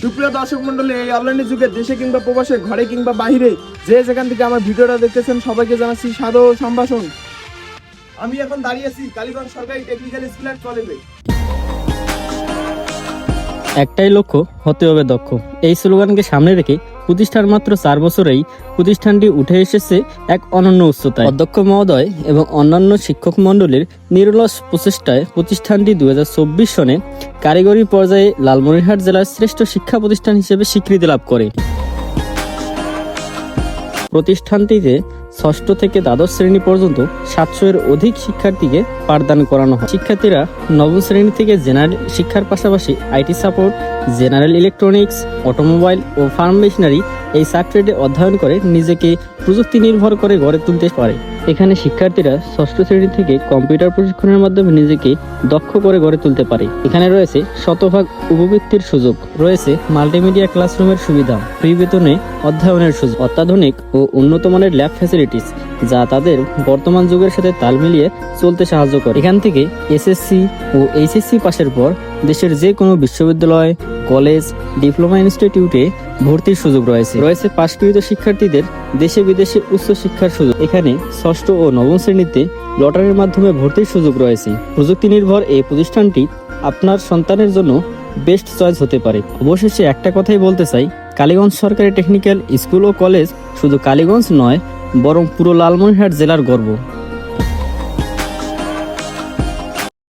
সুপ্রিয় দর্শক মন্ডলী, এই অনলাইনের যুগে দেশে কিংবা প্রবাসে, ঘরে কিংবা বাহিরে, যে যেখান থেকে আমার ভিডিওটা দেখতেছেন সবাইকে জানাচ্ছি সাদর সম্ভাষণ। আমি এখন দাঁড়িয়ে আছি কালীগঞ্জ সরকারি টেকনিক্যাল স্কুল অ্যান্ড কলেজে। একটাই লক্ষ্য, হতে হবে দক্ষ। এই স্লোগানকে সামনে রেখে প্রতিষ্ঠার মাত্র 4 বছরেই প্রতিষ্ঠানটি উঠে এসেছে এক অনন্য উচ্চতায়। অধ্যক্ষ মহোদয় এবং অন্যান্য শিক্ষক মণ্ডলীর নিরলস প্রচেষ্টায় প্রতিষ্ঠানটি 2024 সনে কারিগরি পর্যায়ে লালমনিরহাট জেলার শ্রেষ্ঠ শিক্ষা প্রতিষ্ঠান হিসেবে স্বীকৃতি লাভ করে। প্রতিষ্ঠানটিতে ষষ্ঠ থেকে দ্বাদশ শ্রেণী পর্যন্ত 700 এর অধিক শিক্ষার্থীকে পাঠদান করানো হয়। শিক্ষার্থীরা নবম শ্রেণী থেকে জেনারেল শিক্ষার পাশাপাশি IT support, general electronics, automobile ও ফার্ম মেশিনারি এই সাবজেক্টে অধ্যয়ন করে নিজেকে প্রযুক্তি নির্ভর করে গড়ে তুলতে পারে। এখানে শিক্ষার্থীরা ষষ্ঠ শ্রেণী থেকে কম্পিউটার প্রশিক্ষণের মাধ্যমে নিজেকে দক্ষ করে গড়ে তুলতে পারে। এখানে রয়েছে শতভাগ উপবৃত্তির সুযোগ, রয়েছে মাল্টিমিডিয়া ক্লাসরুমের সুবিধা, ফ্রি বেতনে অধ্যয়নের সুযোগ, অত্যাধুনিক ও উন্নত মানের ল্যাব ফ্যাসিলিটিস যা তাদের বর্তমান যুগের সাথে তাল মিলিয়ে চলতে সাহায্য করে। এখান থেকে এসএসসি ও এইচএসসি পাশের পর দেশের যে কোনো বিশ্ববিদ্যালয়, কলেজ, ডিপ্লোমা ইনস্টিটিউটে ভর্তির সুযোগ রয়েছে পাশকৃত শিক্ষার্থীদের দেশে বিদেশে উচ্চ শিক্ষার সুযোগ। এখানে ষষ্ঠ ও নবম শ্রেণীতে লটারির মাধ্যমে ভর্তির সুযোগ রয়েছে। প্রযুক্তি নির্ভর এই প্রতিষ্ঠানটি আপনার সন্তানের জন্য বেস্ট চয়েস হতে পারে। অবশেষে একটা কথাই বলতে চাই, কালীগঞ্জ সরকারি টেকনিক্যাল স্কুল ও কলেজ শুধু কালীগঞ্জ নয়, বরং পুরো লালমনিরহাট জেলার গর্ব।